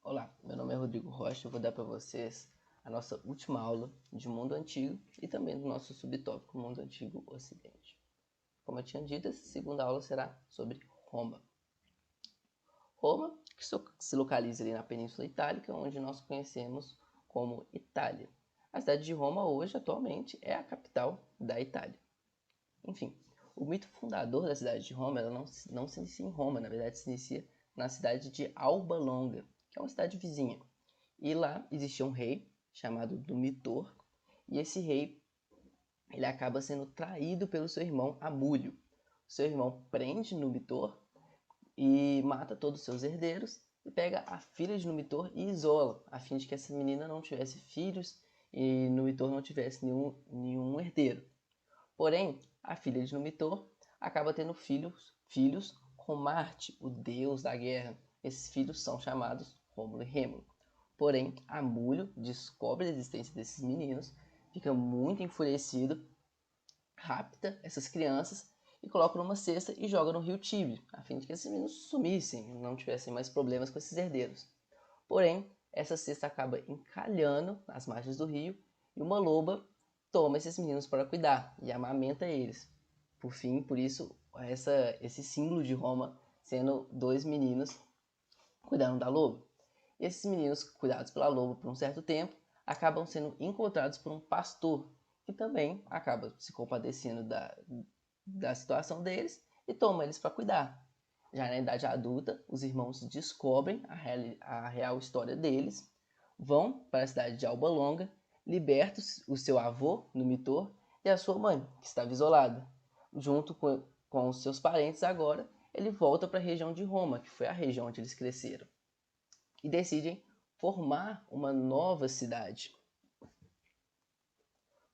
Olá, meu nome é Rodrigo Rocha. Eu vou dar para vocês a nossa última aula de Mundo Antigo e também do nosso subtópico Mundo Antigo Ocidente. Como eu tinha dito, essa segunda aula será sobre Roma. Roma, que se localiza ali na Península Itálica, onde nós conhecemos como Itália. A cidade de Roma hoje, atualmente, é a capital da Itália. Enfim, o mito fundador da cidade de Roma, ela não se inicia em Roma, na verdade se inicia na cidade de Alba Longa, que é uma cidade vizinha. E lá existia um rei chamado Numitor, e esse rei ele acaba sendo traído pelo seu irmão Amulio. Seu irmão prende Numitor e mata todos os seus herdeiros e pega a filha de Numitor e isola, a fim de que essa menina não tivesse filhos e Numitor não tivesse nenhum herdeiro. Porém, a filha de Numitor acaba tendo filhos com Marte, o deus da guerra. Esses filhos são chamados Rômulo e Rêmulo. Porém, Amulio descobre a existência desses meninos, fica muito enfurecido, rapta essas crianças e coloca numa cesta e joga no rio Tibre, a fim de que esses meninos sumissem, não tivessem mais problemas com esses herdeiros. Porém, essa cesta acaba encalhando nas margens do rio e uma loba toma esses meninos para cuidar e amamenta eles. Por fim, por isso, esse símbolo de Roma sendo dois meninos cuidando da loba. E esses meninos, cuidados pela loba por um certo tempo, acabam sendo encontrados por um pastor, que também acaba se compadecendo da situação deles e toma eles para cuidar. Já na idade adulta, os irmãos descobrem a real história deles, vão para a cidade de Alba Longa, libertam o seu avô, Numitor, e a sua mãe, que estava isolada. Junto com os seus parentes agora, ele volta para a região de Roma, que foi a região onde eles cresceram, e decidem formar uma nova cidade.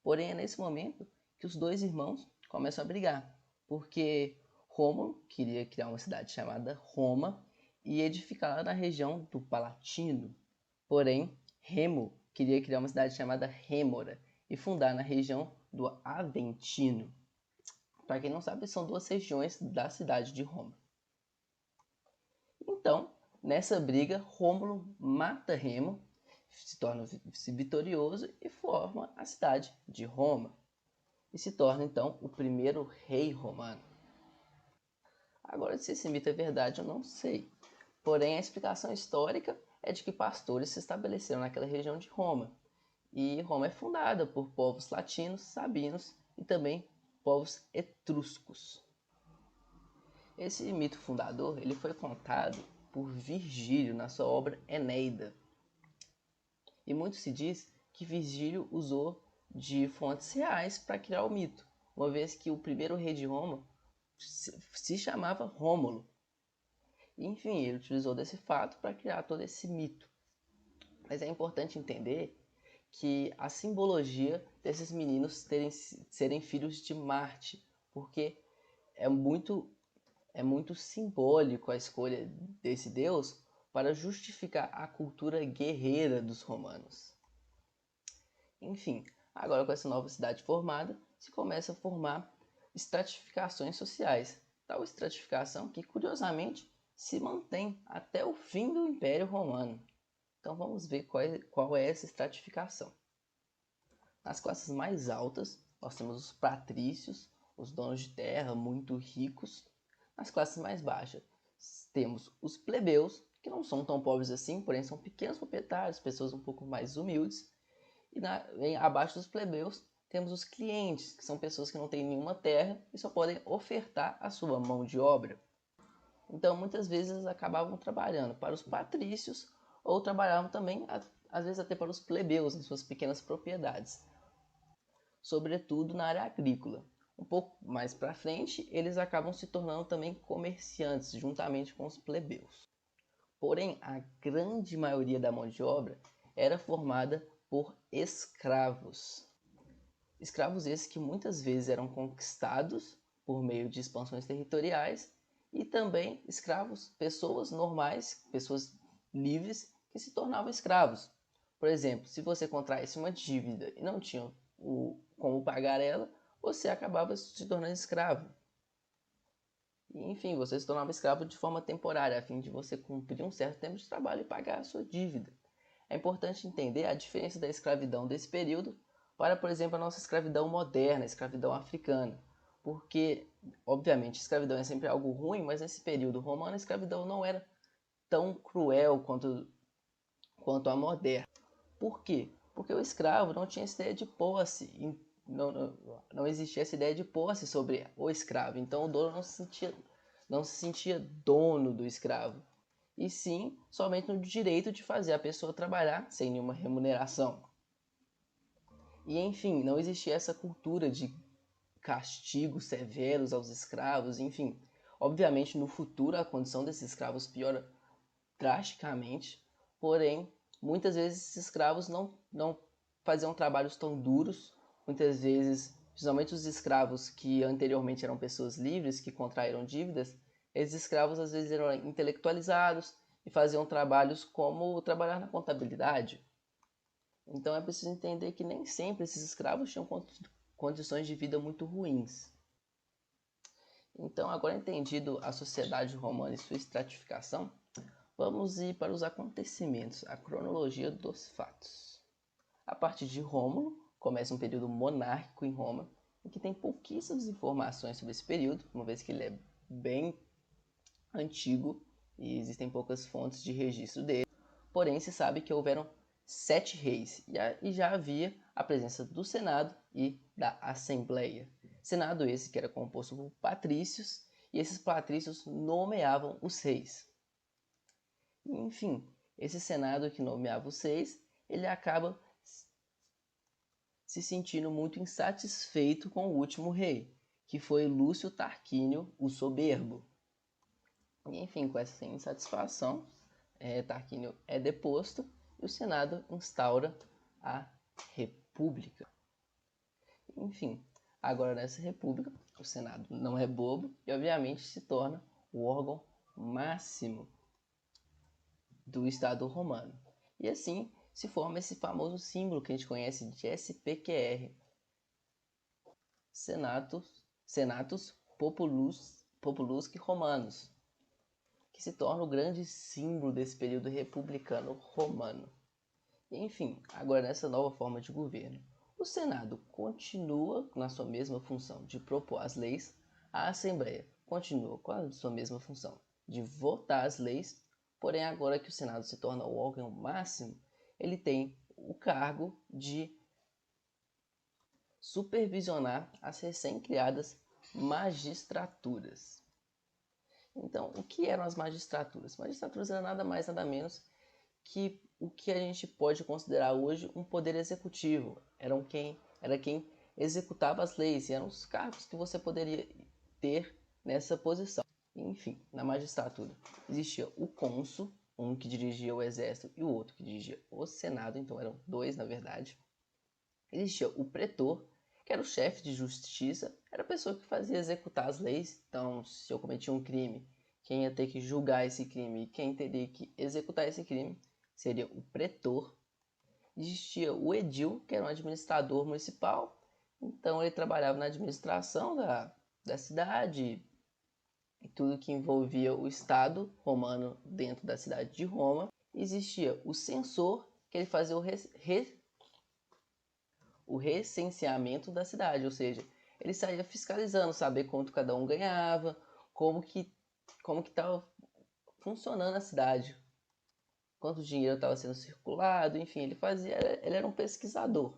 Porém, é nesse momento que os dois irmãos começam a brigar, porque Rômulo queria criar uma cidade chamada Roma e edificá-la na região do Palatino. Porém, Remo queria criar uma cidade chamada Rémora e fundar na região do Aventino. Para quem não sabe, são duas regiões da cidade de Roma. Então, nessa briga, Rômulo mata Remo, se torna vitorioso e forma a cidade de Roma. E se torna então o primeiro rei romano. Agora, se esse mito é verdade, eu não sei. Porém, a explicação histórica é de que pastores se estabeleceram naquela região de Roma. E Roma é fundada por povos latinos, sabinos e também povos etruscos. Esse mito fundador ele foi contado por Virgílio na sua obra Eneida. E muito se diz que Virgílio usou de fontes reais para criar o mito, uma vez que o primeiro rei de Roma se chamava Rômulo. Enfim, ele utilizou desse fato para criar todo esse mito. Mas é importante entender que a simbologia desses meninos serem filhos de Marte, porque é muito simbólico a escolha desse deus para justificar a cultura guerreira dos romanos. Enfim, agora com essa nova cidade formada, se começa a formar estratificações sociais. Tal estratificação que, curiosamente, se mantém até o fim do Império Romano. Então vamos ver qual é essa estratificação. Nas classes mais altas, nós temos os patrícios, os donos de terra muito ricos. Nas classes mais baixas, temos os plebeus, que não são tão pobres assim, porém são pequenos proprietários, pessoas um pouco mais humildes. E abaixo dos plebeus, temos os clientes, que são pessoas que não têm nenhuma terra e só podem ofertar a sua mão de obra. Então, muitas vezes, eles acabavam trabalhando para os patrícios ou trabalhavam também, às vezes, até para os plebeus em suas pequenas propriedades, sobretudo na área agrícola. Um pouco mais para frente, eles acabam se tornando também comerciantes, juntamente com os plebeus. Porém, a grande maioria da mão de obra era formada por escravos. Escravos esses que muitas vezes eram conquistados por meio de expansões territoriais e também escravos, pessoas normais, pessoas livres que se tornavam escravos. Por exemplo, se você contraísse uma dívida e não tinha como pagar ela, você acabava se tornando escravo. E, enfim, você se tornava escravo de forma temporária, a fim de você cumprir um certo tempo de trabalho e pagar a sua dívida. É importante entender a diferença da escravidão desse período para, por exemplo, a nossa escravidão moderna, a escravidão africana. Porque, obviamente, a escravidão é sempre algo ruim, mas nesse período romano a escravidão não era tão cruel quanto a moderna. Por quê? Porque o escravo não tinha essa ideia de posse, não existia essa ideia de posse sobre o escravo. Então o dono não se sentia dono do escravo, e sim somente no direito de fazer a pessoa trabalhar sem nenhuma remuneração. E enfim, não existia essa cultura de castigos severos aos escravos, enfim. Obviamente no futuro a condição desses escravos piora drasticamente, porém, muitas vezes esses escravos não faziam trabalhos tão duros, muitas vezes, principalmente os escravos que anteriormente eram pessoas livres, que contraíram dívidas, esses escravos às vezes eram intelectualizados e faziam trabalhos como trabalhar na contabilidade. Então é preciso entender que nem sempre esses escravos tinham condições de vida muito ruins. Então, agora entendido a sociedade romana e sua estratificação, vamos ir para os acontecimentos, a cronologia dos fatos. A partir de Rômulo, começa um período monárquico em Roma, em que tem pouquíssimas informações sobre esse período, uma vez que ele é bem antigo e existem poucas fontes de registro dele. Porém, se sabe que houveram 7 reis e já havia a presença do Senado e da Assembleia. Senado esse que era composto por patrícios, e esses patrícios nomeavam os reis. Enfim, esse Senado que nomeava os reis, ele acaba se sentindo muito insatisfeito com o último rei, que foi Lúcio Tarquínio, o Soberbo. E, enfim, com essa insatisfação, Tarquínio é deposto e o Senado instaura a República. Enfim, agora nessa República, o Senado não é bobo e, obviamente, se torna o órgão máximo do Estado romano. E assim se forma esse famoso símbolo que a gente conhece de SPQR, Senatus Populusque Romanus, que se torna o grande símbolo desse período republicano romano. Enfim, agora nessa nova forma de governo, o Senado continua na sua mesma função de propor as leis, a Assembleia continua com a sua mesma função de votar as leis, porém agora que o Senado se torna o órgão máximo, ele tem o cargo de supervisionar as recém-criadas magistraturas. Então, o que eram as magistraturas? Magistraturas era nada mais, nada menos que o que a gente pode considerar hoje um poder executivo. Era quem executava as leis, e eram os cargos que você poderia ter nessa posição. Enfim, na magistratura existia o cônsul, um que dirigia o exército e o outro que dirigia o senado, então eram dois na verdade. Existia o pretor, que era o chefe de justiça, era a pessoa que fazia executar as leis. Então, se eu cometia um crime, quem ia ter que julgar esse crime e quem teria que executar esse crime seria o pretor. Existia o edil, que era um administrador municipal, então ele trabalhava na administração da cidade e tudo que envolvia o Estado romano dentro da cidade de Roma. Existia o censor, que ele fazia o recenseamento da cidade, ou seja, ele saía fiscalizando, saber quanto cada um ganhava, como que estava funcionando a cidade, quanto dinheiro estava sendo circulado, enfim, ele era um pesquisador.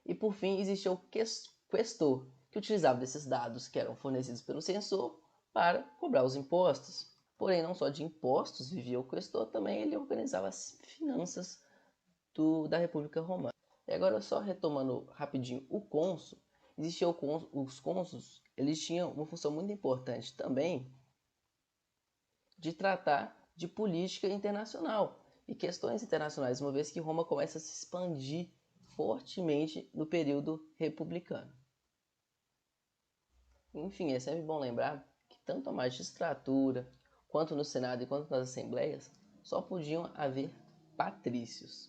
E por fim existia o questor, que utilizava desses dados que eram fornecidos pelo censor para cobrar os impostos. Porém, não só de impostos vivia o questor, também ele organizava as finanças da República Romana. E agora, só retomando rapidinho o cônsul, os cônsuls, eles tinham uma função muito importante também de tratar de política internacional e questões internacionais, uma vez que Roma começa a se expandir fortemente no período republicano. Enfim, é sempre bom lembrar que tanto a magistratura, quanto no Senado e quanto nas assembleias, só podiam haver patrícios.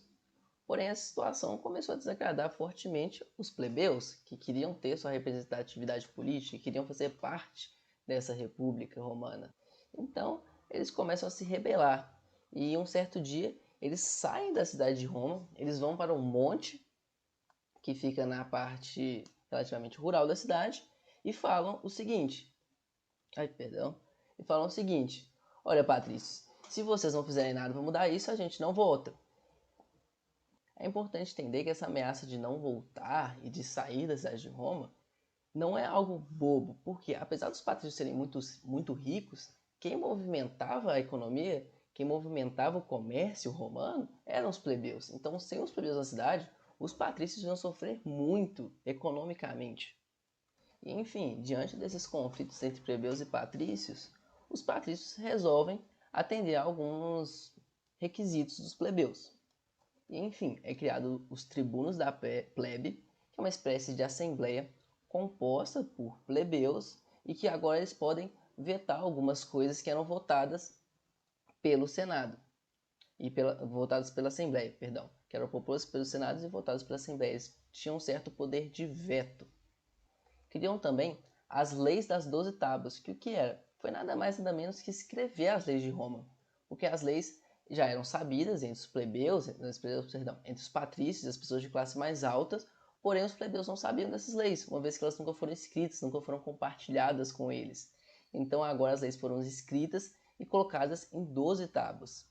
Porém, a situação começou a desagradar fortemente os plebeus, que queriam ter sua representatividade política, queriam fazer parte dessa República Romana. Então, eles começam a se rebelar. E um certo dia, eles saem da cidade de Roma, eles vão para um monte que fica na parte relativamente rural da cidade e falam o seguinte: e falam o seguinte: olha, patrícios, se vocês não fizerem nada para mudar isso, a gente não volta. É importante entender que essa ameaça de não voltar e de sair da cidade de Roma não é algo bobo, porque apesar dos patrícios serem muito ricos, quem movimentava a economia, quem movimentava o comércio romano eram os plebeus. Então, sem os plebeus na cidade, os patrícios iam sofrer muito economicamente. E, enfim, diante desses conflitos entre plebeus e patrícios, os patrícios resolvem atender a alguns requisitos dos plebeus. E, enfim, é criado os tribunos da plebe, que é uma espécie de assembleia composta por plebeus e que agora eles podem vetar algumas coisas que eram votadas pelo Senado e votadas pela Assembleia, perdão, que eram propostas pelos Senados e votadas pela Assembleia. Eles tinham um certo poder de veto. Criam também as leis das 12 tábuas, que o que era? Foi nada mais nada menos que escrever as leis de Roma, porque as leis já eram sabidas entre os plebeus, entre os patrícios, as pessoas de classe mais altas, porém os plebeus não sabiam dessas leis, uma vez que elas nunca foram escritas, nunca foram compartilhadas com eles. Então agora as leis foram escritas e colocadas em 12 tábuas.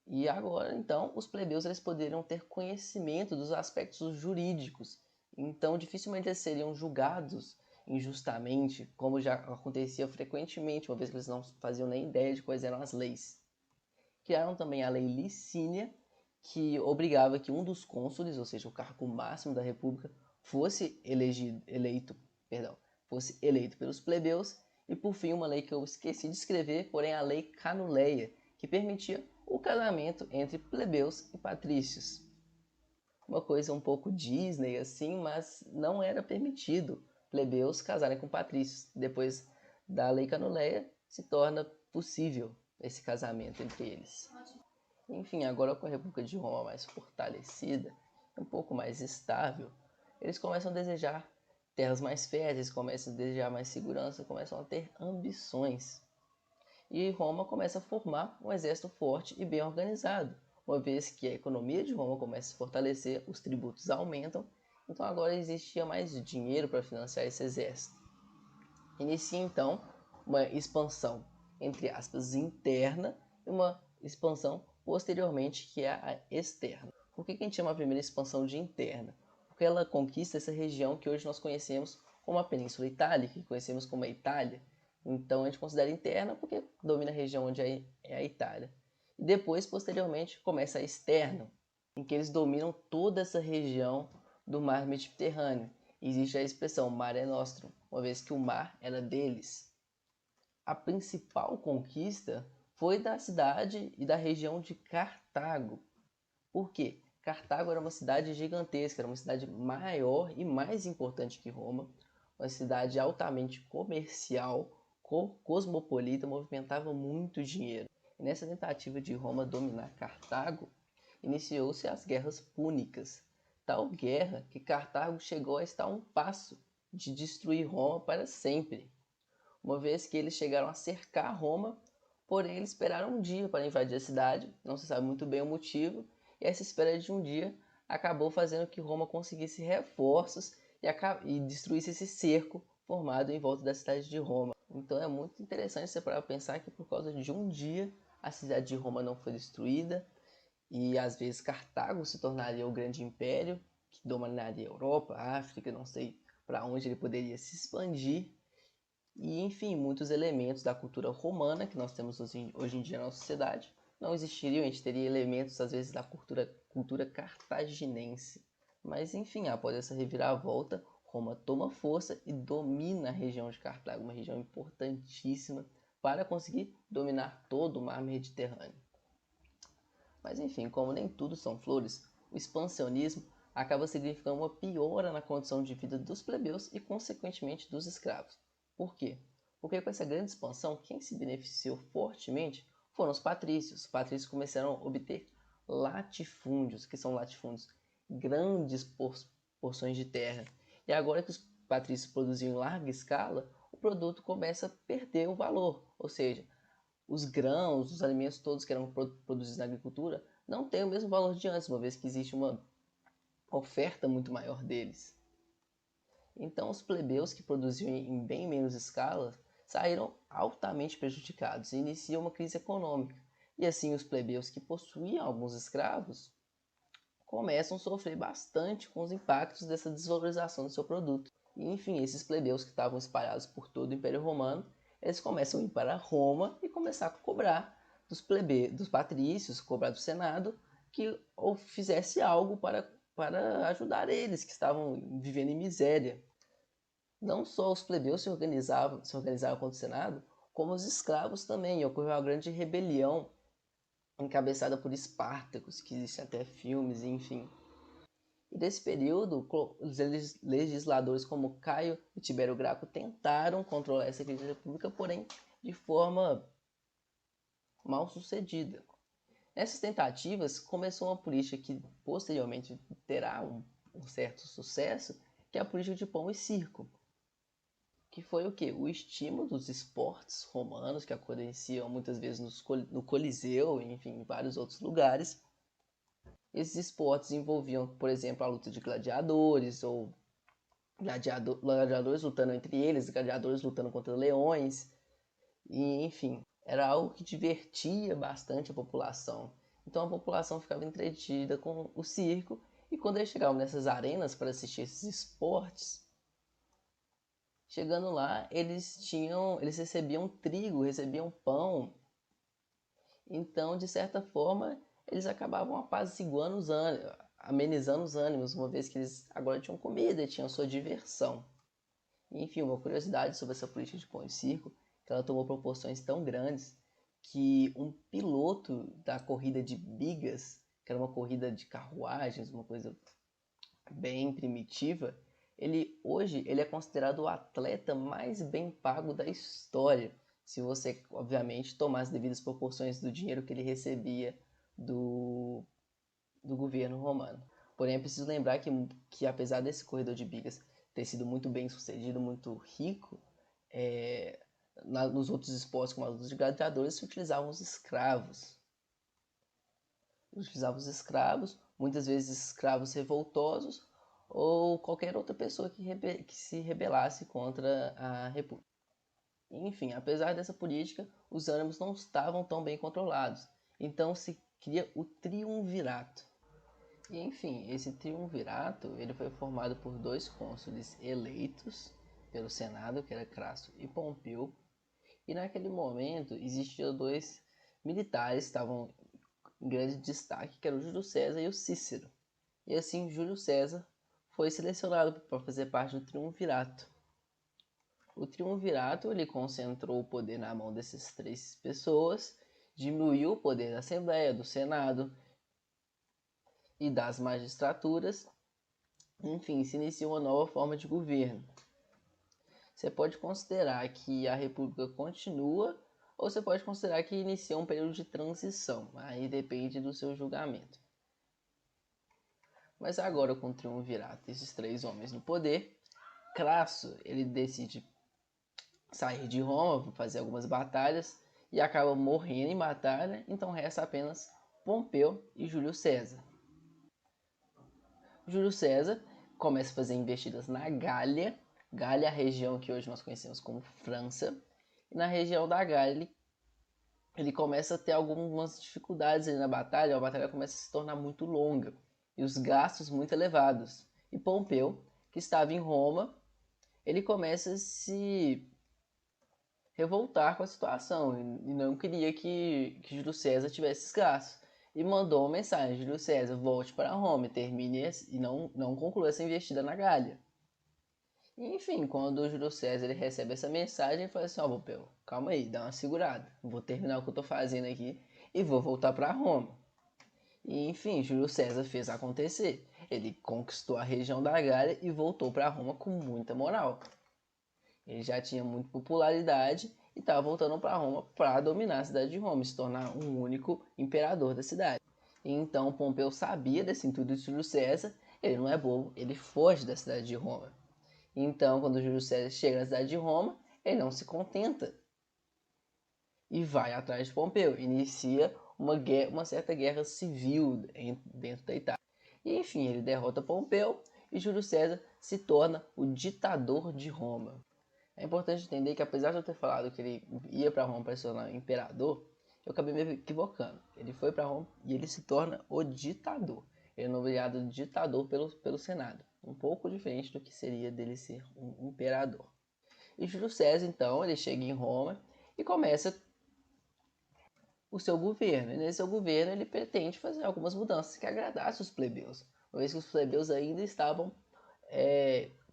E agora, então, os plebeus eles poderiam ter conhecimento dos aspectos jurídicos. Então, dificilmente eles seriam julgados injustamente, como já acontecia frequentemente, uma vez que eles não faziam nem ideia de quais eram as leis. Criaram também a lei Licínia, que obrigava que um dos cônsules, ou seja, o cargo máximo da república, fosse eleito pelos plebeus. E por fim, uma lei que eu esqueci de escrever, porém a lei Canuleia, que permitia o casamento entre plebeus e patrícios. Uma coisa um pouco Disney assim, mas não era permitido plebeus casarem com patrícios. Depois da lei Canuleia se torna possível esse casamento entre eles. Enfim, agora com a República de Roma mais fortalecida, um pouco mais estável, eles começam a desejar terras mais férteis, começam a desejar mais segurança, começam a ter ambições. E Roma começa a formar um exército forte e bem organizado. Uma vez que a economia de Roma começa a se fortalecer, os tributos aumentam, então agora existia mais dinheiro para financiar esse exército. Inicia então uma expansão, entre aspas, interna e uma expansão posteriormente que é a externa. Por que a gente chama a primeira expansão de interna? Porque ela conquista essa região que hoje nós conhecemos como a Península Itálica, que conhecemos como a Itália. Então a gente considera interna porque domina a região onde é a Itália. E depois, posteriormente, começa a externa, em que eles dominam toda essa região do mar Mediterrâneo. Existe a expressão Mare Nostrum, uma vez que o mar era deles. A principal conquista foi da cidade e da região de Cartago. Por quê? Cartago era uma cidade gigantesca, era uma cidade maior e mais importante que Roma, uma cidade altamente comercial, cosmopolita, movimentava muito dinheiro. E nessa tentativa de Roma dominar Cartago, iniciou-se as guerras púnicas. Tal guerra que Cartago chegou a estar a um passo de destruir Roma para sempre, uma vez que eles chegaram a cercar Roma, porém eles esperaram um dia para invadir a cidade, não se sabe muito bem o motivo, e essa espera de um dia acabou fazendo que Roma conseguisse reforços e destruísse esse cerco formado em volta da cidade de Roma. Então é muito interessante você parar para pensar que por causa de um dia a cidade de Roma não foi destruída, e às vezes Cartago se tornaria o grande império que dominaria a Europa, a África, não sei para onde ele poderia se expandir. E enfim, muitos elementos da cultura romana que nós temos hoje em dia na nossa sociedade não existiriam, a gente teria elementos às vezes da cultura cartaginense. Mas enfim, após essa reviravolta, Roma toma força e domina a região de Cartago, uma região importantíssima para conseguir dominar todo o mar Mediterrâneo. Mas enfim, como nem tudo são flores, o expansionismo acaba significando uma piora na condição de vida dos plebeus e, consequentemente, dos escravos. Por quê? Porque com essa grande expansão, quem se beneficiou fortemente foram os patrícios. Os patrícios começaram a obter latifúndios, que são latifúndios, grandes porções de terra. E agora que os patrícios produziam em larga escala, produto começa a perder o valor, ou seja, os grãos, os alimentos todos que eram produzidos na agricultura não têm o mesmo valor de antes, uma vez que existe uma oferta muito maior deles. Então, os plebeus que produziam em bem menos escala saíram altamente prejudicados e iniciam uma crise econômica. E assim, os plebeus que possuíam alguns escravos começam a sofrer bastante com os impactos dessa desvalorização do seu produto. E, enfim, esses plebeus que estavam espalhados por todo o Império Romano, eles começam a ir para Roma e começar a cobrar dos patrícios, cobrar do Senado, que ou fizesse algo para ajudar eles, que estavam vivendo em miséria. Não só os plebeus se organizavam contra o Senado, como os escravos também. E ocorreu uma grande rebelião encabeçada por Espartacus, que existem até filmes, enfim. E nesse período, os legisladores como Caio e Tibério Graco tentaram controlar essa Igreja Pública, porém de forma mal sucedida. Nessas tentativas, começou uma política que posteriormente terá um certo sucesso, que é a política de pão e circo, que foi o quê? O estímulo dos esportes romanos, que aconteciam muitas vezes no Coliseu, enfim, em vários outros lugares. Esses esportes envolviam, por exemplo, a luta de gladiadores, ou gladiadores lutando entre eles, gladiadores lutando contra leões, e enfim, era algo que divertia bastante a população. Então a população ficava entretida com o circo, e quando eles chegavam nessas arenas para assistir esses esportes, chegando lá, eles recebiam trigo, recebiam pão. Então, de certa forma, eles acabavam apaziguando amenizando os ânimos, uma vez que eles agora tinham comida e tinham sua diversão. Enfim, uma curiosidade sobre essa política de pão e circo, que ela tomou proporções tão grandes que um piloto da corrida de bigas, que era uma corrida de carruagens, uma coisa bem primitiva, hoje ele é considerado o atleta mais bem pago da história, se você, obviamente, tomar as devidas proporções do dinheiro que ele recebia do governo romano. Porém, é preciso lembrar que apesar desse corredor de bigas ter sido muito bem sucedido, muito rico, nos outros esportes, como a luta de gladiadores, se utilizavam os escravos. Muitas vezes escravos revoltosos, ou qualquer outra pessoa que se rebelasse contra a República. Enfim, apesar dessa política, os ânimos não estavam tão bem controlados. Então se cria o triunvirato. E, enfim, esse triunvirato ele foi formado por 2 cônsules eleitos pelo Senado, que era Crasso e Pompeu. E naquele momento existiam 2 militares que estavam em grande destaque, que eram o Júlio César e o Cícero. E assim, Júlio César foi selecionado para fazer parte do triunvirato. O triunvirato ele concentrou o poder na mão dessas 3 pessoas, diminuiu o poder da Assembleia, do Senado e das magistraturas. Enfim, se inicia uma nova forma de governo. Você pode considerar que a República continua, ou você pode considerar que inicia um período de transição. Aí depende do seu julgamento. Mas agora, com o triunvirato, esses 3 homens no poder, Crasso ele decide sair de Roma, fazer algumas batalhas e acaba morrendo em batalha, então resta apenas Pompeu e Júlio César. Júlio César começa a fazer investidas na Gália, Gália é a região que hoje nós conhecemos como França, e na região da Gália ele começa a ter algumas dificuldades na batalha, a batalha começa a se tornar muito longa e os gastos muito elevados. E Pompeu, que estava em Roma, ele começa a se revoltar com a situação e não queria que Júlio César tivesse esses gastos. E mandou uma mensagem: Júlio César, volte para Roma, termine e não conclua essa investida na Gália. E, enfim, quando o Júlio César ele recebe essa mensagem, ele fala assim: ó, Pompeu, calma aí, dá uma segurada, vou terminar o que eu estou fazendo aqui e vou voltar para Roma. E, enfim, Júlio César fez acontecer. Ele conquistou a região da Gália e voltou para Roma com muita moral. Ele já tinha muita popularidade e estava voltando para Roma para dominar a cidade de Roma, se tornar um único imperador da cidade. E então Pompeu sabia desse intuito de Júlio César, ele não é bobo, ele foge da cidade de Roma. Então, quando Júlio César chega na cidade de Roma, ele não se contenta e vai atrás de Pompeu, inicia uma certa guerra civil dentro da Itália. E enfim, ele derrota Pompeu e Júlio César se torna o ditador de Roma. É importante entender que, apesar de eu ter falado que ele ia para Roma para se tornar imperador, eu acabei me equivocando. Ele foi para Roma e ele se torna o ditador. Ele é nomeado ditador pelo Senado. Um pouco diferente do que seria dele ser um imperador. E Júlio César, então, ele chega em Roma e começa o seu governo. E nesse seu governo ele pretende fazer algumas mudanças que agradassem os plebeus, uma vez que os plebeus ainda estavam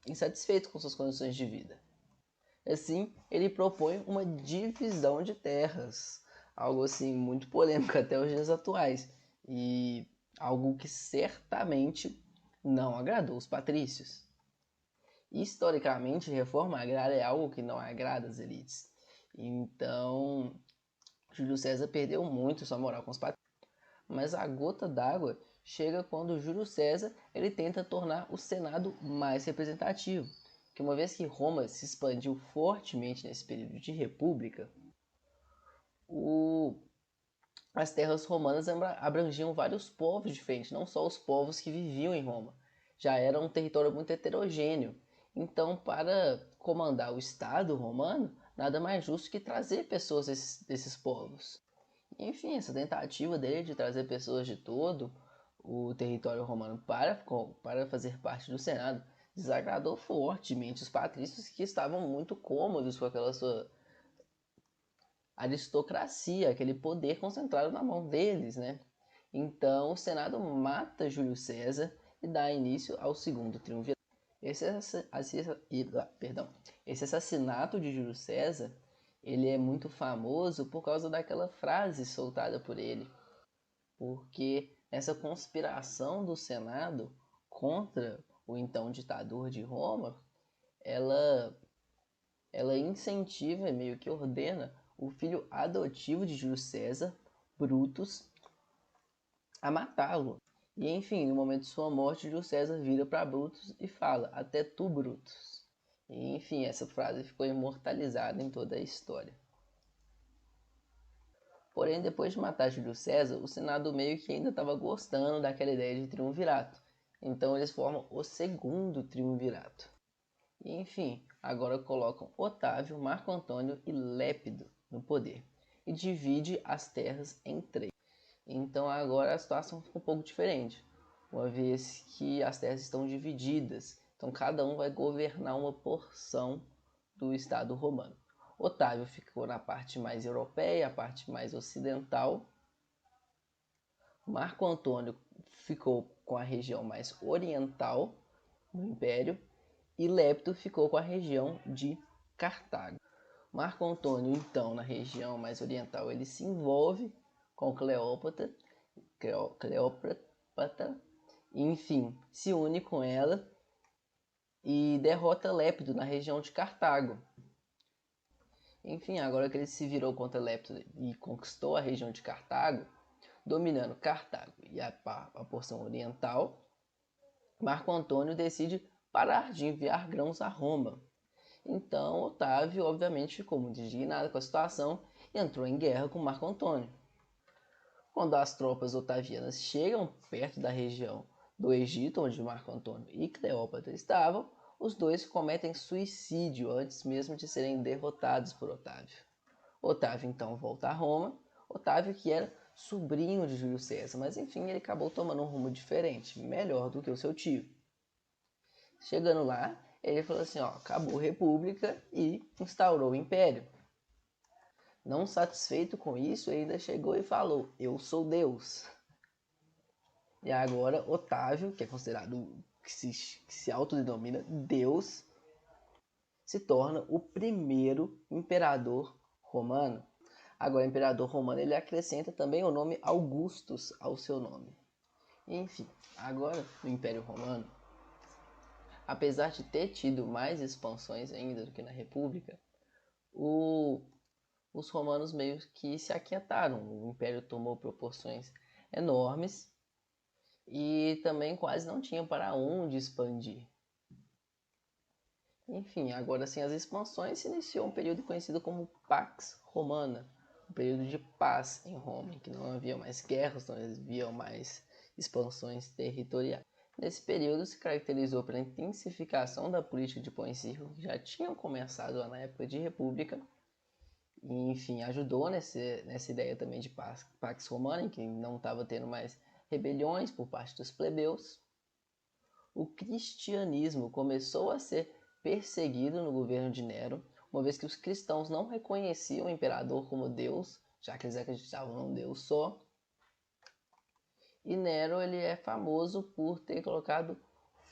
insatisfeitos com suas condições de vida. Assim, ele propõe uma divisão de terras, algo assim muito polêmico até os dias atuais, e algo que certamente não agradou os patrícios. Historicamente, reforma agrária é algo que não agrada às elites. Então, Júlio César perdeu muito sua moral com os patrícios. Mas a gota d'água chega quando Júlio César ele tenta tornar o Senado mais representativo. Que uma vez que Roma se expandiu fortemente nesse período de república, as terras romanas abrangiam vários povos diferentes, não só os povos que viviam em Roma. Já era um território muito heterogêneo. Então, para comandar o Estado romano, nada mais justo que trazer pessoas desses povos. Enfim, essa tentativa dele de trazer pessoas de todo o território romano para fazer parte do Senado desagradou fortemente os patrícios, que estavam muito cômodos com aquela sua aristocracia, aquele poder concentrado na mão deles, né? Então o Senado mata Júlio César e dá início ao segundo triunvirato. Esse assassinato de Júlio César, ele é muito famoso por causa daquela frase soltada por ele, porque essa conspiração do Senado contra o então ditador de Roma, ela incentiva e meio que ordena o filho adotivo de Júlio César, Brutus, a matá-lo. E enfim, no momento de sua morte, Júlio César vira para Brutus e fala: "Até tu, Brutus". E enfim, essa frase ficou imortalizada em toda a história. Porém, depois de matar Júlio César, o Senado meio que ainda estava gostando daquela ideia de triunvirato. Então eles formam o segundo triunvirato. E enfim, agora colocam Otávio, Marco Antônio e Lépido no poder. E divide as terras em três. Então agora a situação fica um pouco diferente, uma vez que as terras estão divididas. Então cada um vai governar uma porção do Estado romano. Otávio ficou na parte mais europeia, a parte mais ocidental. Marco Antônio ficou com a região mais oriental do Império. E Lepto ficou com a região de Cartago. Marco Antônio, então, na região mais oriental, ele se envolve com Cleópatra, e, enfim, se une com ela e derrota Lepto na região de Cartago. Enfim, agora que ele se virou contra Lepto e conquistou a região de Cartago, dominando Cartago e a porção oriental, Marco Antônio decide parar de enviar grãos a Roma. Então Otávio, obviamente, ficou muito indignado com a situação e entrou em guerra com Marco Antônio. Quando as tropas otavianas chegam perto da região do Egito, onde Marco Antônio e Cleópatra estavam, os dois cometem suicídio antes mesmo de serem derrotados por Otávio. Otávio então volta a Roma. Otávio, que era sobrinho de Júlio César, mas enfim, ele acabou tomando um rumo diferente, melhor do que o seu tio. Chegando lá, ele falou assim, acabou a república e instaurou o império. Não satisfeito com isso, ele ainda chegou e falou: "Eu sou Deus". E agora Otávio, que é considerado, que se autodenomina Deus, se torna o primeiro imperador romano. Agora, o imperador romano, ele acrescenta também o nome Augustus ao seu nome. Enfim, agora no Império Romano, apesar de ter tido mais expansões ainda do que na República, os romanos meio que se aquietaram. O império tomou proporções enormes e também quase não tinha para onde expandir. Enfim, agora sem as expansões, se iniciou um período conhecido como Pax Romana, um período de paz em Roma, em que não havia mais guerras, não havia mais expansões territoriais. Nesse período se caracterizou pela intensificação da política de pão e circo, que já tinham começado lá na época de república, e enfim, ajudou nessa ideia também de Pax Romana, em que não estava tendo mais rebeliões por parte dos plebeus. O cristianismo começou a ser perseguido no governo de Nero, uma vez que os cristãos não reconheciam o imperador como Deus, já que eles acreditavam num Deus só. E Nero ele é famoso por ter colocado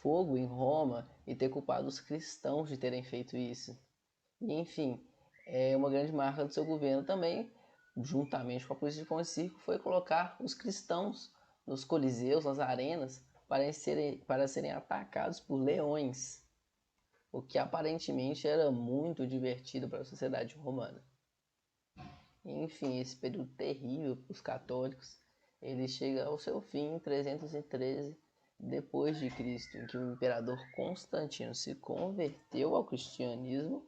fogo em Roma e ter culpado os cristãos de terem feito isso. E, enfim, uma grande marca do seu governo também, juntamente com a polícia de pão e circo, foi colocar os cristãos nos coliseus, nas arenas, para serem atacados por leões, o que aparentemente era muito divertido para a sociedade romana. Enfim, esse período terrível para os católicos, ele chega ao seu fim em 313 depois de Cristo, em que o imperador Constantino se converteu ao cristianismo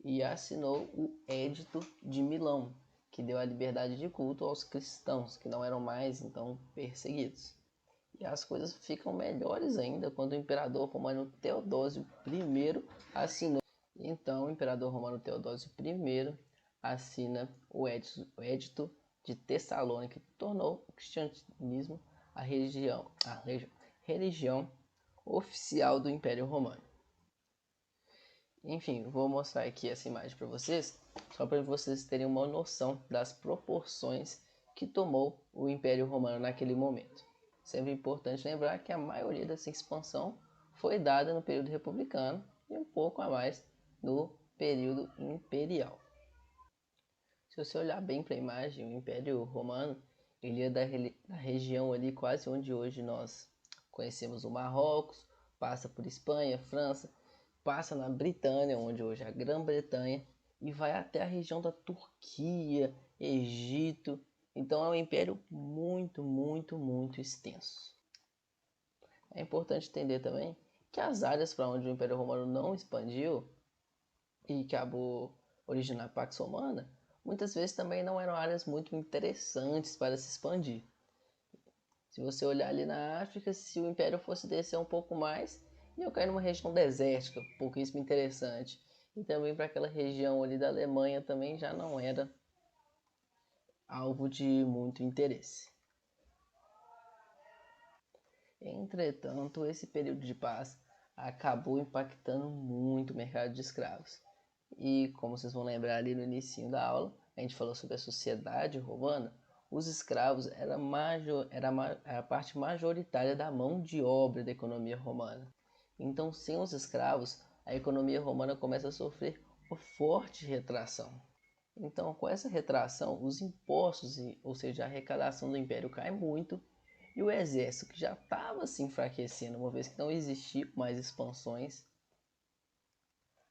e assinou o Edito de Milão, que deu a liberdade de culto aos cristãos, que não eram mais então perseguidos. E as coisas ficam melhores ainda quando o imperador romano Teodósio I assinou. Então, o imperador romano Teodósio I assina o Edito de Tessalônica, que tornou o cristianismo a religião oficial do Império Romano. Enfim, vou mostrar aqui essa imagem para vocês, só para vocês terem uma noção das proporções que tomou o Império Romano naquele momento. Sempre importante lembrar que a maioria dessa expansão foi dada no período republicano e um pouco a mais no período imperial. Se você olhar bem para a imagem, o Império Romano ele é da região ali quase onde hoje nós conhecemos o Marrocos, passa por Espanha, França, passa na Britânia, onde hoje é a Grã-Bretanha, e vai até a região da Turquia, Egito. Então é um império muito, muito, muito extenso. É importante entender também que as áreas para onde o Império Romano não expandiu e acabou originando a Pax Romana, muitas vezes também não eram áreas muito interessantes para se expandir. Se você olhar ali na África, se o Império fosse descer um pouco mais, ia cair numa região desértica, pouquíssimo interessante. E também para aquela região ali da Alemanha também já não era alvo de muito interesse. Entretanto, esse período de paz acabou impactando muito o mercado de escravos. E como vocês vão lembrar ali no início da aula, a gente falou sobre a sociedade romana, os escravos era a parte majoritária da mão de obra da economia romana. Então, sem os escravos, a economia romana começa a sofrer uma forte retração. Então, com essa retração, os impostos, ou seja, a arrecadação do império cai muito, e o exército, que já estava se enfraquecendo, uma vez que não existiam mais expansões,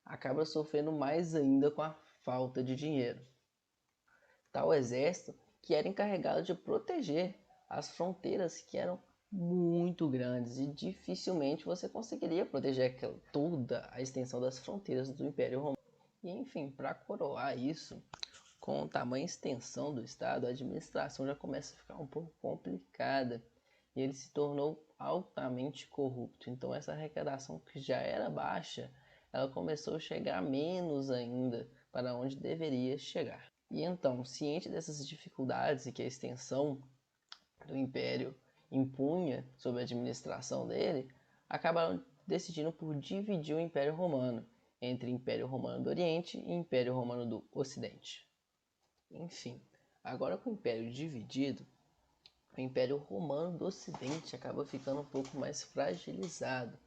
acaba sofrendo mais ainda com a falta de dinheiro. Tal exército que era encarregado de proteger as fronteiras que eram muito grandes e dificilmente você conseguiria proteger toda a extensão das fronteiras do Império Romano. E enfim, para coroar isso, com a tamanha extensão do Estado, a administração já começa a ficar um pouco complicada e ele se tornou altamente corrupto. Então essa arrecadação que já era baixa, ela começou a chegar menos ainda para onde deveria chegar. E então, ciente dessas dificuldades e que a extensão do império impunha sobre a administração dele, acabaram decidindo por dividir o Império Romano entre Império Romano do Oriente e Império Romano do Ocidente. Enfim, agora com o Império dividido, o Império Romano do Ocidente acaba ficando um pouco mais fragilizado,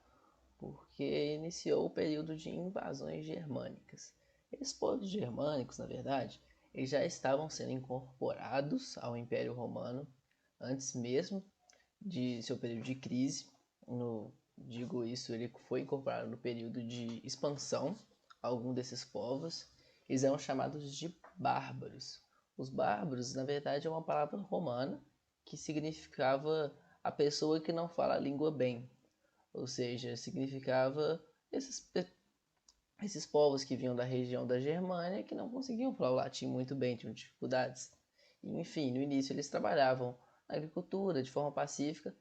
porque iniciou o período de invasões germânicas. Esses povos germânicos, na verdade, eles já estavam sendo incorporados ao Império Romano antes mesmo de seu período de crise. Digo isso, ele foi incorporado no período de expansão. Alguns desses povos, eles eram chamados de bárbaros. Os bárbaros, na verdade, é uma palavra romana que significava a pessoa que não fala a língua bem. Ou seja, significava esses esses povos que vinham da região da Germânia que não conseguiam falar o latim muito bem, tinham dificuldades. E, enfim, no início eles trabalhavam na agricultura de forma pacífica,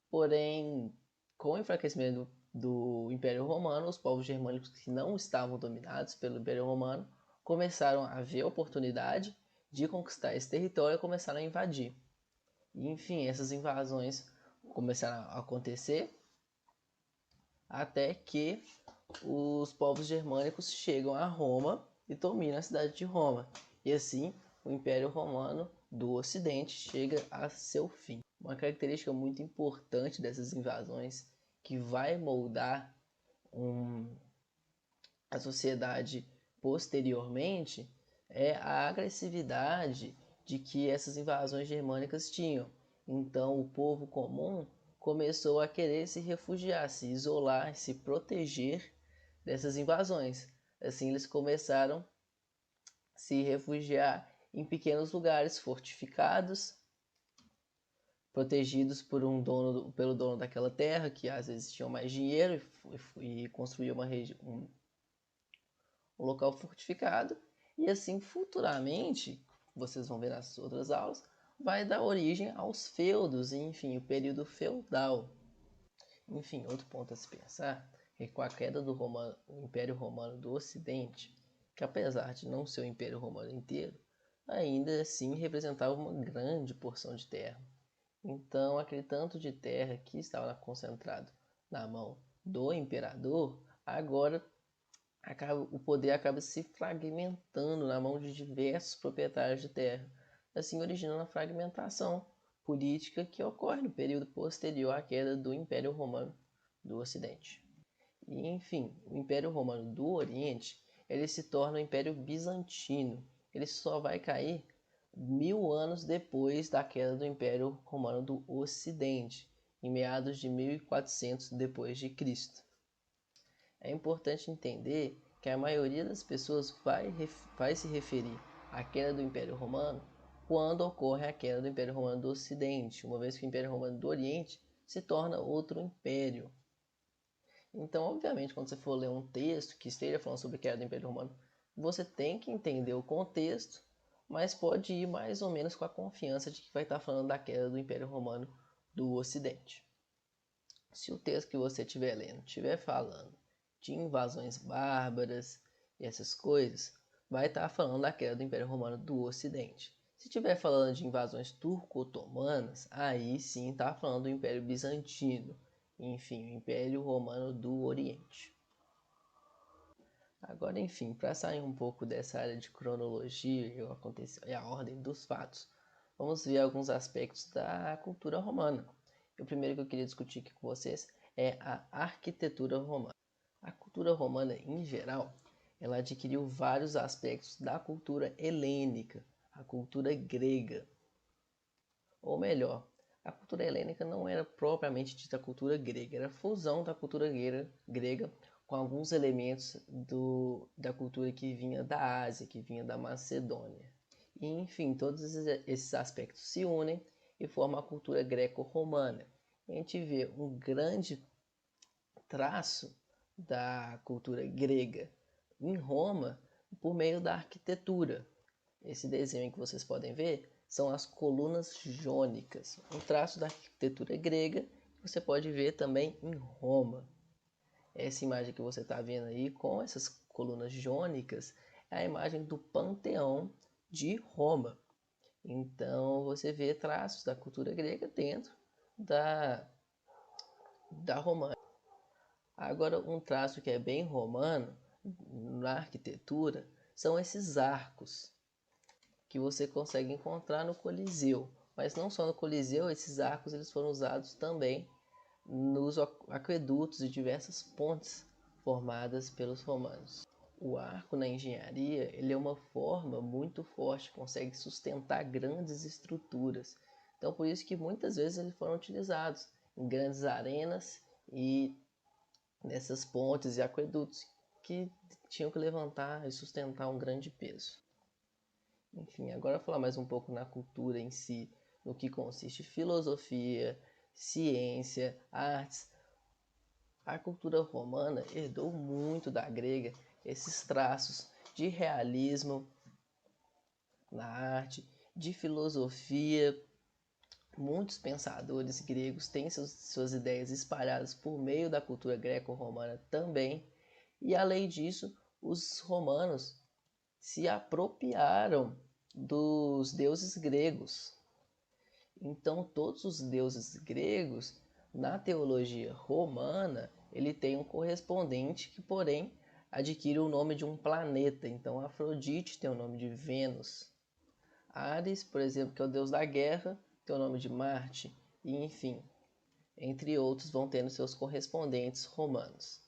porém, com o enfraquecimento do Império Romano, os povos germânicos que não estavam dominados pelo Império Romano começaram a ver a oportunidade de conquistar esse território e começaram a invadir. E, enfim, essas invasões começaram a acontecer até que os povos germânicos chegam a Roma e dominam a cidade de Roma. E assim, o Império Romano do Ocidente chega a seu fim. Uma característica muito importante dessas invasões que vai moldar a sociedade posteriormente é a agressividade de que essas invasões germânicas tinham. Então, o povo comum começou a querer se refugiar, se isolar, se proteger dessas invasões. Assim, eles começaram a se refugiar em pequenos lugares fortificados, protegidos por pelo dono daquela terra, que às vezes tinha mais dinheiro e construía um local fortificado. E assim, futuramente, vocês vão ver nas outras aulas, vai dar origem aos feudos, enfim, o período feudal. Enfim, outro ponto a se pensar é que com a queda do Império Romano do Ocidente, que apesar de não ser o Império Romano inteiro, ainda assim representava uma grande porção de terra. Então, aquele tanto de terra que estava concentrado na mão do imperador, agora o poder acaba se fragmentando na mão de diversos proprietários de terra, assim originando a fragmentação política que ocorre no período posterior à queda do Império Romano do Ocidente. E, enfim, o Império Romano do Oriente ele se torna o Império Bizantino. Ele só vai cair 1000 anos depois da queda do Império Romano do Ocidente, em meados de 1400 depois de Cristo. É importante entender que a maioria das pessoas vai se referir à queda do Império Romano quando ocorre a queda do Império Romano do Ocidente, uma vez que o Império Romano do Oriente se torna outro império. Então, obviamente, quando você for ler um texto que esteja falando sobre a queda do Império Romano, você tem que entender o contexto, mas pode ir mais ou menos com a confiança de que vai estar falando da queda do Império Romano do Ocidente. Se o texto que você estiver lendo estiver falando de invasões bárbaras e essas coisas, vai estar falando da queda do Império Romano do Ocidente. Se estiver falando de invasões turco-otomanas, aí sim está falando do Império Bizantino, enfim, o Império Romano do Oriente. Agora, enfim, para sair um pouco dessa área de cronologia e a ordem dos fatos, vamos ver alguns aspectos da cultura romana. O primeiro que eu queria discutir aqui com vocês é a arquitetura romana. A cultura romana, em geral, ela adquiriu vários aspectos da cultura helênica, a cultura grega. Ou melhor, a cultura helênica não era propriamente dita cultura grega, era a fusão da cultura grega com alguns elementos da cultura que vinha da Ásia, que vinha da Macedônia. E, enfim, todos esses aspectos se unem e formam a cultura greco-romana. A gente vê um grande traço da cultura grega em Roma por meio da arquitetura. Esse desenho que vocês podem ver são as colunas jônicas, um traço da arquitetura grega que você pode ver também em Roma. Essa imagem que você está vendo aí com essas colunas jônicas é a imagem do Panteão de Roma. Então você vê traços da cultura grega dentro da romana. Agora, um traço que é bem romano na arquitetura são esses arcos que você consegue encontrar no Coliseu. Mas não só no Coliseu, esses arcos eles foram usados também nos aquedutos e diversas pontes formadas pelos romanos. O arco na engenharia ele é uma forma muito forte, consegue sustentar grandes estruturas. Então por isso que muitas vezes eles foram utilizados em grandes arenas e nessas pontes e aquedutos que tinham que levantar e sustentar um grande peso. Enfim, agora falar mais um pouco na cultura em si, no que consiste filosofia, ciência, artes. A cultura romana herdou muito da grega esses traços de realismo na arte, de filosofia. Muitos pensadores gregos têm suas ideias espalhadas por meio da cultura greco-romana também, e além disso, os romanos se apropriaram dos deuses gregos. Então, todos os deuses gregos, na teologia romana, ele tem um correspondente que, porém, adquire o nome de um planeta. Então, Afrodite tem o nome de Vênus. Ares, por exemplo, que é o deus da guerra, tem o nome de Marte. E, enfim, entre outros, vão tendo seus correspondentes romanos.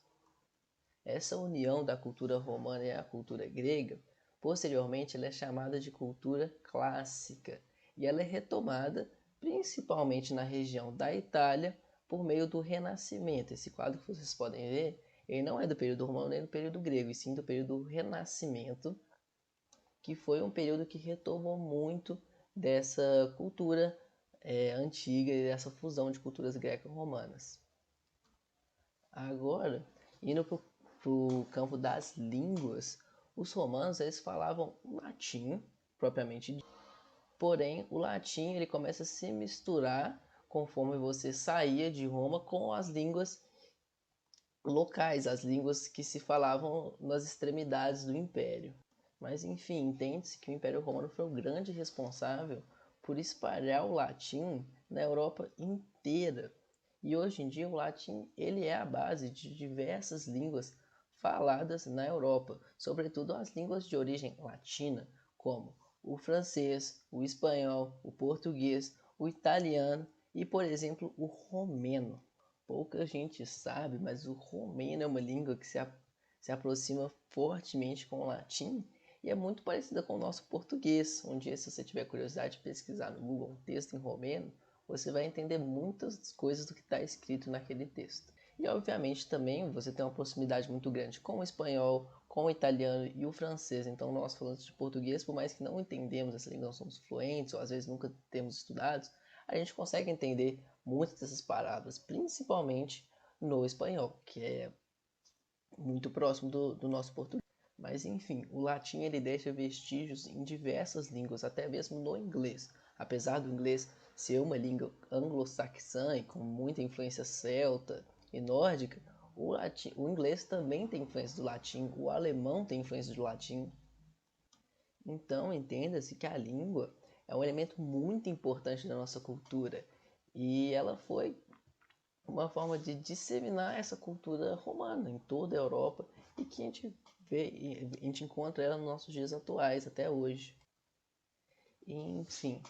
Essa união da cultura romana e a cultura grega, posteriormente, ela é chamada de cultura clássica. E ela é retomada principalmente na região da Itália, por meio do Renascimento. Esse quadro que vocês podem ver, ele não é do período romano nem do período grego, e sim do período do Renascimento, que foi um período que retomou muito dessa cultura antiga e dessa fusão de culturas greco-romanas. Agora, indo para o campo das línguas, os romanos eles falavam latim, propriamente dito. Porém, o latim ele começa a se misturar conforme você saía de Roma com as línguas locais, as línguas que se falavam nas extremidades do império. Mas enfim, entende-se que o Império Romano foi o grande responsável por espalhar o latim na Europa inteira. E hoje em dia o latim ele é a base de diversas línguas faladas na Europa, sobretudo as línguas de origem latina, como o francês, o espanhol, o português, o italiano e, por exemplo, o romeno. Pouca gente sabe, mas o romeno é uma língua que se aproxima fortemente com o latim e é muito parecida com o nosso português. Um dia, se você tiver curiosidade de pesquisar no Google um texto em romeno, você vai entender muitas coisas do que está escrito naquele texto. E, obviamente, também você tem uma proximidade muito grande com o espanhol, com o italiano e o francês. Então, nós falando de português, por mais que não entendemos essa língua, não somos fluentes, ou às vezes nunca temos estudado, a gente consegue entender muitas dessas palavras, principalmente no espanhol, que é muito próximo do nosso português. Mas enfim, o latim ele deixa vestígios em diversas línguas, até mesmo no inglês. Apesar do inglês ser uma língua anglo-saxã e com muita influência celta e nórdica, o inglês também tem influência do latim, o alemão tem influência do latim. Então, entenda-se que a língua é um elemento muito importante da nossa cultura e ela foi uma forma de disseminar essa cultura romana em toda a Europa e que a gente encontra ela nos nossos dias atuais, até hoje. Enfim,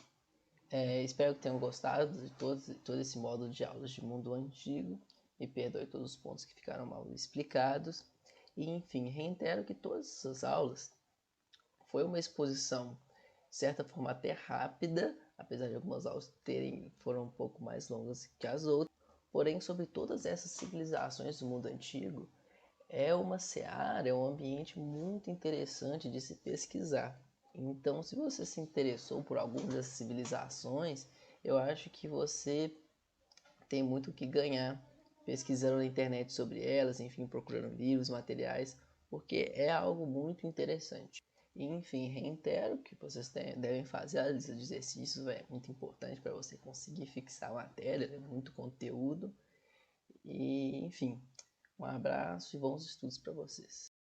espero que tenham gostado de todo esse módulo de aulas de mundo antigo. Me perdoe todos os pontos que ficaram mal explicados. E, enfim, reitero que todas essas aulas foi uma exposição, de certa forma, até rápida, apesar de algumas aulas foram um pouco mais longas que as outras. Porém, sobre todas essas civilizações do mundo antigo, é uma seara, é um ambiente muito interessante de se pesquisar. Então, se você se interessou por algumas dessas civilizações, eu acho que você tem muito o que ganhar pesquisando na internet sobre elas, enfim, procurando livros, materiais, porque é algo muito interessante. E, enfim, reitero que vocês devem fazer a lista de exercícios, é muito importante para você conseguir fixar a matéria, é muito conteúdo. E, enfim, um abraço e bons estudos para vocês.